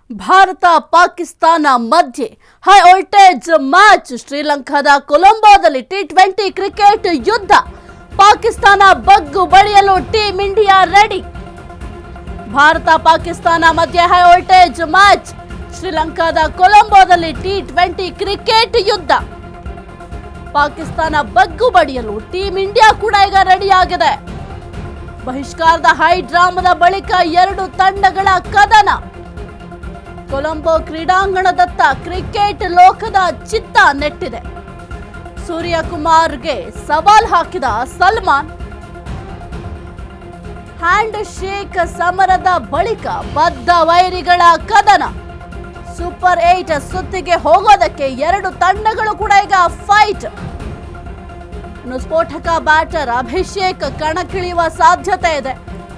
ಭಾರತ ಪಾಕಿಸ್ತಾನ ಮಧ್ಯೆ high voltage match ಶ್ರೀಲಂಕಾದ ಕೊಲಂಬೋದಲ್ಲಿ ಟಿ20 ಕ್ರಿಕೆಟ್ ಯುದ್ಧ. ಪಾಕಿಸ್ತಾನ ಬಗ್ಗು ಬಡಿಯಲು team India ready. Bharat Pakistan ಮಧ್ಯೆ ಹೈ ವೋಲ್ಟೇಜ್ ಮ್ಯಾಚ್ ಶ್ರೀಲಂಕಾದ ಕೊಲಂಬೋದಲ್ಲಿ ಟಿ20 ಕ್ರಿಕೆಟ್ ಯುದ್ಧ. ಪಾಕಿಸ್ತಾನ ಬಗ್ಗು ಬಡಿಯಲು ಟೀಂ ಇಂಡಿಯಾ ಕೂಡ ಈಗ ರೆಡಿ ಆಗಿದೆ. ಬಹಿಷ್ಕಾರದ ಹೈ ಡ್ರಾಮಾದ ಬಳಿಕ ಎರಡು ತಂಡಗಳ ಕದನ. ಕೊಲಂಬೋ ಕ್ರೀಡಾಂಗಣದತ್ತ ಕ್ರಿಕೆಟ್ ಲೋಕದ ಚಿತ್ತ ನೆಟ್ಟಿದೆ. ಸೂರ್ಯಕುಮಾರ್ಗೆ ಸವಾಲ್ ಹಾಕಿದ ಸಲ್ಮಾನ್. ಹ್ಯಾಂಡ್ ಶೇಕ್ ಸಮರದ ಬಳಿಕ ಬದ್ಧ ವೈರಿಗಳ ಕದನ. ಸೂಪರ್ 8 ಸುತ್ತಿಗೆ ಹೋಗೋದಕ್ಕೆ ಎರಡು ತಂಡಗಳು ಕೂಡ ಈಗ ಫೈಟ್. ಇನ್ನು ಸ್ಫೋಟಕ ಬ್ಯಾಟರ್ ಅಭಿಷೇಕ್ ಕಣಕ್ಕಿಳಿಯುವ ಸಾಧ್ಯತೆ ಇದೆ.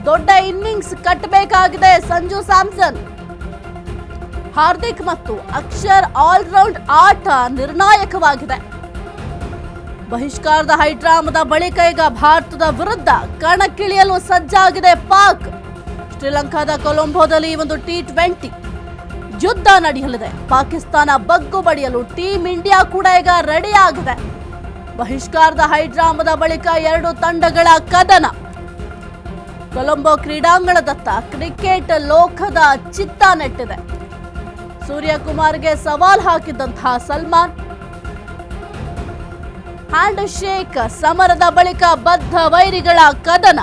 ದೊಡ್ಡ ಇನ್ನಿಂಗ್ಸ್ ಕಟ್ಟಬೇಕಾಗಿದೆ ಸಂಜು ಸ್ಯಾಮ್ಸನ್. ಹಾರ್ದಿಕ್ ಮತ್ತು ಅಕ್ಷರ್ ಆಲ್ರೌಂಡ್ ಆಟ ನಿರ್ಣಾಯಕವಾಗಿದೆ. ಬಹಿಷ್ಕಾರದ ಹೈಡ್ರಾಮದ ಬಳಿಕ ಈಗ ಭಾರತದ ವಿರುದ್ಧ ಕಣಕ್ಕಿಳಿಯಲು ಸಜ್ಜಾಗಿದೆ ಪಾಕ್. ಶ್ರೀಲಂಕಾದ ಕೊಲಂಬೋದಲ್ಲಿ ಒಂದು ಟಿ20 ಯುದ್ಧ ನಡೆಯಲಿದೆ. ಪಾಕಿಸ್ತಾನ ಬಗ್ಗು ಬಡಿಯಲು ಟೀಂ ಇಂಡಿಯಾ ಕೂಡ ಈಗ ರೆಡಿ ಆಗಿದೆ. ಬಹಿಷ್ಕಾರದ ಹೈಡ್ರಾಮದ ಬಳಿಕ ಎರಡು ತಂಡಗಳ ಕದನ. ಕೊಲಂಬೋ ಕ್ರೀಡಾಂಗಣದತ್ತ ಕ್ರಿಕೆಟ್ ಲೋಕದ ಚಿತ್ತ ನೆಟ್ಟಿದೆ. ಸೂರ್ಯಕುಮಾರ್ಗೆ ಸವಾಲ್ ಹಾಕಿದಂತಹ ಸಲ್ಮಾನ್. ಹ್ಯಾಂಡ್ ಶೇಕ್ ಸಮರದ ಬಳಿಕ ಬದ್ಧ ವೈರಿಗಳ ಕದನ.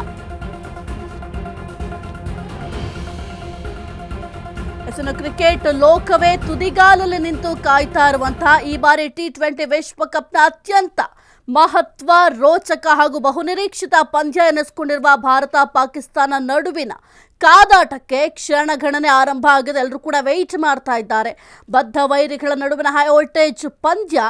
ಕ್ರಿಕೆಟ್ ಲೋಕವೇ ತುದಿಗಾಲಲ್ಲಿ ನಿಂತು ಕಾಯ್ತಾ ಇರುವಂತಹ ಈ ಬಾರಿ ಟಿ20 ವಿಶ್ವಕಪ್ನ ಅತ್ಯಂತ ಮಹತ್ವ, ರೋಚಕ ಹಾಗೂ ಬಹುನಿರೀಕ್ಷಿತ ಪಂದ್ಯ ಎನಿಸಿಕೊಂಡಿರುವ ಭಾರತ ಪಾಕಿಸ್ತಾನ ನಡುವಿನ ಕಾದಾಟಕ್ಕೆ ಕ್ಷಣಗಣನೆ ಆರಂಭ ಆಗಿದೆ. ಎಲ್ಲರೂ ಕೂಡ ವೆಯ್ಟ್ ಮಾಡ್ತಾ ಇದ್ದಾರೆ. ಬದ್ಧ ವೈರಿಗಳ ನಡುವಿನ ಹೈ ವೋಲ್ಟೇಜ್ ಪಂದ್ಯ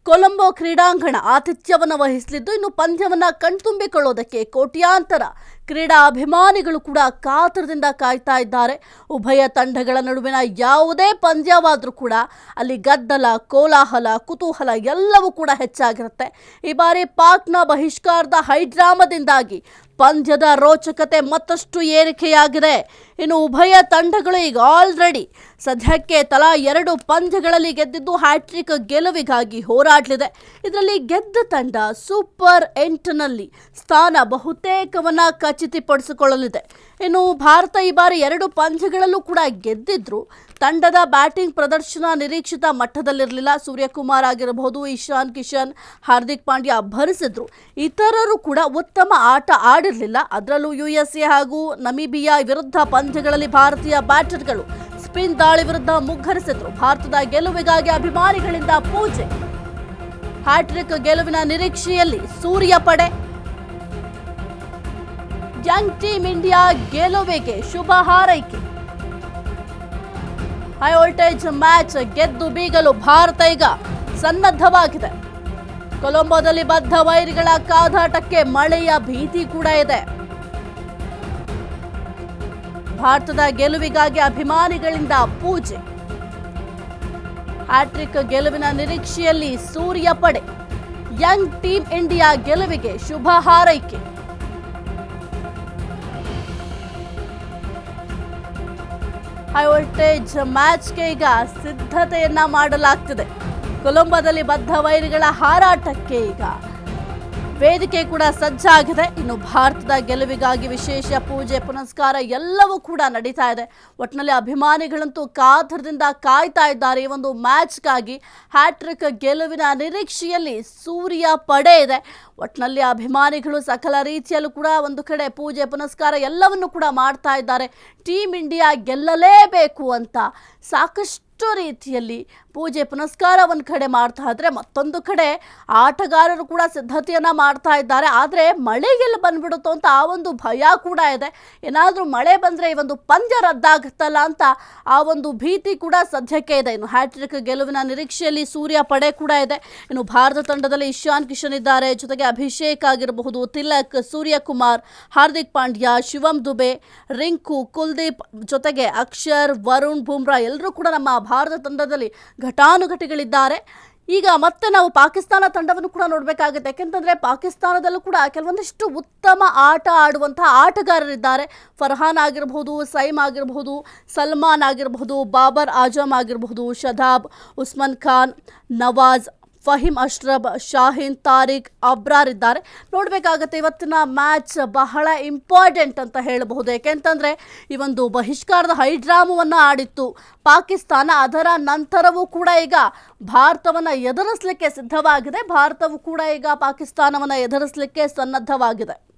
ಕೊಲಂಬೋ ಕ್ರೀಡಾಂಗಣ ಆತಿಥ್ಯವನ್ನು ವಹಿಸಲಿದ್ದು, ಇನ್ನು ಪಂದ್ಯವನ್ನು ಕಣ್ತುಂಬಿಕೊಳ್ಳೋದಕ್ಕೆ ಕೋಟ್ಯಾಂತರ ಕ್ರೀಡಾ ಅಭಿಮಾನಿಗಳು ಕೂಡ ಕಾತರದಿಂದ ಕಾಯ್ತಾ ಇದ್ದಾರೆ. ಉಭಯ ತಂಡಗಳ ನಡುವಿನ ಯಾವುದೇ ಪಂದ್ಯವಾದರೂ ಕೂಡ ಅಲ್ಲಿ ಗದ್ದಲ, ಕೋಲಾಹಲ, ಕುತೂಹಲ ಎಲ್ಲವೂ ಕೂಡ ಹೆಚ್ಚಾಗಿರುತ್ತೆ. ಈ ಬಾರಿ ಪಾಕ್ನ ಬಹಿಷ್ಕಾರದ ಹೈಡ್ರಾಮದಿಂದಾಗಿ ಪಂದ್ಯದ ರೋಚಕತೆ ಮತ್ತಷ್ಟು ಏರಿಕೆಯಾಗಿದೆ. ಇನ್ನು ಉಭಯ ತಂಡಗಳು ಈಗ ಆಲ್ರೆಡಿ ಸದ್ಯಕ್ಕೆ ತಲಾ 2 ಪಂದ್ಯಗಳಲ್ಲಿ ಗೆದ್ದಿದ್ದು ಹ್ಯಾಟ್ರಿಕ್ ಗೆಲುವಿಗಾಗಿ ಹೋರಾಡಲಿದೆ. ಇದರಲ್ಲಿ ಗೆದ್ದ ತಂಡ ಸೂಪರ್ 8ನಲ್ಲಿ ಸ್ಥಾನ ಬಹುತೇಕವನ್ನ ಖಚಿತಪಡಿಸಿಕೊಳ್ಳಲಿದೆ. ಇನ್ನು ಭಾರತ ಈ ಬಾರಿ 2 ಪಂದ್ಯಗಳಲ್ಲೂ ಕೂಡ ಗೆದ್ದಿದ್ರು ತಂಡದ ಬ್ಯಾಟಿಂಗ್ ಪ್ರದರ್ಶನ ನಿರೀಕ್ಷಿತ ಮಟ್ಟದಲ್ಲಿರಲಿಲ್ಲ. ಸೂರ್ಯಕುಮಾರ್ ಆಗಿರಬಹುದು, ಇಶಾನ್ ಕಿಶನ್, ಹಾರ್ದಿಕ್ ಪಾಂಡ್ಯ ಭರಿಸಿದ್ರು. ಇತರರು ಕೂಡ ಉತ್ತಮ ಆಟ ಆಡಿರಲಿಲ್ಲ. ಅದರಲ್ಲೂ USA ಹಾಗೂ ನಮೀಬಿಯಾ ವಿರುದ್ಧ ಪಂದ್ಯಗಳಲ್ಲಿ ಭಾರತೀಯ ಬ್ಯಾಟರ್ಗಳು ಸ್ಪಿನ್ ದಾಳಿ ವಿರುದ್ಧ ಮುಗ್ಗರಿಸಿದ್ರು. ಭಾರತದ ಗೆಲುವಿಗಾಗಿ ಅಭಿಮಾನಿಗಳಿಂದ ಪೂಜೆ. ಹ್ಯಾಟ್ರಿಕ್ ಗೆಲುವಿನ ನಿರೀಕ್ಷೆಯಲ್ಲಿ ಸೂರ್ಯ ಪಡೆ. ಯಂಗ್ ಟೀಮ್ ಇಂಡಿಯಾ ಗೆಲುವಿಗೆ ಶುಭ ಹಾರೈಕೆ. ಹೈ ವೋಲ್ಟೇಜ್ ಮ್ಯಾಚ್ ಗೆದ್ದು ಬೀಗಲು ಭಾರತ ಈಗ ಸನ್ನದ್ಧವಾಗಿದೆ. ಕೊಲಂಬೋದಲ್ಲಿ ಬದ್ಧ ವೈರಿಗಳ ಕಾದಾಟಕ್ಕೆ ಮಳೆಯ ಭೀತಿ ಕೂಡ ಇದೆ. ಭಾರತದ ಗೆಲುವಿಗಾಗಿ ಅಭಿಮಾನಿಗಳಿಂದ ಪೂಜೆ. ಹ್ಯಾಟ್ರಿಕ್ ಗೆಲುವಿನ ನಿರೀಕ್ಷೆಯಲ್ಲಿ ಸೂರ್ಯ ಪಡೆ. ಯಂಗ್ ಟೀಮ್ ಇಂಡಿಯಾ ಗೆಲುವಿಗೆ ಶುಭ ಹಾರೈಕೆ. ಹೈ ವೋಲ್ಟೇಜ್ ಮ್ಯಾಚ್ಗೆ ಈಗ ಸಿದ್ಧತೆಯನ್ನ ಮಾಡಲಾಗ್ತಿದೆ. ಕೊಲಂಬೋದಲ್ಲಿ ಬದ್ಧ ವೈರಿಗಳ ಹಾರಾಟಕ್ಕೆ ಈಗ ವೇದಿಕೆ ಕೂಡ ಸಜ್ಜಾಗಿದೆ. ಇನ್ನು ಭಾರತದ ಗೆಲುವಿಗಾಗಿ ವಿಶೇಷ ಪೂಜೆ ಪುನಸ್ಕಾರ ಎಲ್ಲವೂ ಕೂಡ ನಡೀತಾ ಇದೆ. ಒಟ್ಟಿನಲ್ಲಿ ಅಭಿಮಾನಿಗಳಂತೂ ಕಾತರದಿಂದ ಕಾಯ್ತಾ ಇದ್ದಾರೆ ಈ ಒಂದು ಮ್ಯಾಚ್ಗಾಗಿ. ಹ್ಯಾಟ್ರಿಕ್ ಗೆಲುವಿನ ನಿರೀಕ್ಷೆಯಲ್ಲಿ ಸೂರ್ಯ ಪಡೆ ಇದೆ. ಒಟ್ಟಿನಲ್ಲಿ ಅಭಿಮಾನಿಗಳು ಸಕಲ ರೀತಿಯಲ್ಲೂ ಕೂಡ ಒಂದು ಕಡೆ ಪೂಜೆ ಪುನಸ್ಕಾರ ಎಲ್ಲವನ್ನು ಕೂಡ ಮಾಡ್ತಾ ಇದ್ದಾರೆ. ಟೀಂ ಇಂಡಿಯಾ ಗೆಲ್ಲಲೇಬೇಕು ಅಂತ ಸಾಕಷ್ಟು ರೀತಿಯಲ್ಲಿ ಪೂಜೆ ಪುನಸ್ಕಾರ ಒಂದು ಕಡೆ ಮಾಡ್ತಾ ಇದ್ರೆ, ಮತ್ತೊಂದು ಕಡೆ ಆಟಗಾರರು ಕೂಡ ಸಿದ್ಧತೆಯನ್ನ ಮಾಡ್ತಾ ಇದ್ದಾರೆ. ಆದರೆ ಮಳೆ ಎಲ್ಲಿ ಬಂದ್ಬಿಡುತ್ತೋ ಅಂತ ಆ ಒಂದು ಭಯ ಕೂಡ ಇದೆ. ಏನಾದರೂ ಮಳೆ ಬಂದರೆ ಈ ಒಂದು ಪಂದ್ಯ ರದ್ದಾಗುತ್ತಲ್ಲ ಅಂತ ಆ ಒಂದು ಭೀತಿ ಕೂಡ ಸದ್ಯಕ್ಕೆ ಇದೆ. ಇನ್ನು ಹ್ಯಾಟ್ರಿಕ್ ಗೆಲುವಿನ ನಿರೀಕ್ಷೆಯಲ್ಲಿ ಸೂರ್ಯ ಪಡೆ ಕೂಡ ಇದೆ. ಇನ್ನು ಭಾರತ ತಂಡದಲ್ಲಿ ಇಶಾನ್ ಕಿಶನ್ ಇದ್ದಾರೆ, ಜೊತೆಗೆ ಅಭಿಷೇಕ್ ಆಗಿರಬಹುದು, ತಿಲಕ್, ಸೂರ್ಯಕುಮಾರ್, ಹಾರ್ದಿಕ್ ಪಾಂಡ್ಯ, ಶಿವಮ್ ದುಬೆ, ರಿಂಕು, ಕುಲ್ದೀಪ್, ಜೊತೆಗೆ ಅಕ್ಷರ್, ವರುಣ್, ಬುಮ್ರಾ ಎಲ್ಲರೂ ಕೂಡ ನಮ್ಮ ಭಾರತ ತಂಡದಲ್ಲಿ ಘಟಾನುಘಟಿಗಳಿದ್ದಾರೆ. ಈಗ ಮತ್ತೆ ನಾವು ಪಾಕಿಸ್ತಾನ ತಂಡವನ್ನು ಕೂಡ ನೋಡಬೇಕಾಗುತ್ತೆ. ಯಾಕೆಂತಂದ್ರೆ ಪಾಕಿಸ್ತಾನದಲ್ಲೂ ಕೂಡ ಕೆಲವೊಂದಿಷ್ಟು ಉತ್ತಮ ಆಟ ಆಡುವಂತಹ ಆಟಗಾರರಿದ್ದಾರೆ. ಫರ್ಹಾನ್ ಆಗಿರಬಹುದು, ಸೈಮ್ ಆಗಿರಬಹುದು, ಸಲ್ಮಾನ್ ಆಗಿರಬಹುದು, ಬಾಬರ್ ಆಜಮ್ ಆಗಿರಬಹುದು, ಶದಾಬ್, ಉಸ್ಮಾನ್ ಖಾನ್, ನವಾಜ್, ಫಹೀಮ್ ಅಶ್ರಫ್, ಶಾಹೀನ್, ತಾರಿಕ್, ಅಬ್ರಾರ್ ಇದ್ದಾರೆ. ನೋಡಬೇಕಾಗತ್ತೆ, ಇವತ್ತಿನ ಮ್ಯಾಚ್ ಬಹಳ ಇಂಪಾರ್ಟೆಂಟ್ ಅಂತ ಹೇಳಬಹುದು. ಯಾಕೆಂತಂದರೆ ಈ ಒಂದು ಬಹಿಷ್ಕಾರದ ಹೈಡ್ರಾಮವನ್ನು ಆಡಿತ್ತು ಪಾಕಿಸ್ತಾನ. ಅದರ ನಂತರವೂ ಕೂಡ ಈಗ ಭಾರತವನ್ನು ಎದುರಿಸಲಿಕ್ಕೆ ಸಿದ್ಧವಾಗಿದೆ. ಭಾರತವು ಕೂಡ ಈಗ ಪಾಕಿಸ್ತಾನವನ್ನು ಎದುರಿಸಲಿಕ್ಕೆ ಸನ್ನದ್ಧವಾಗಿದೆ.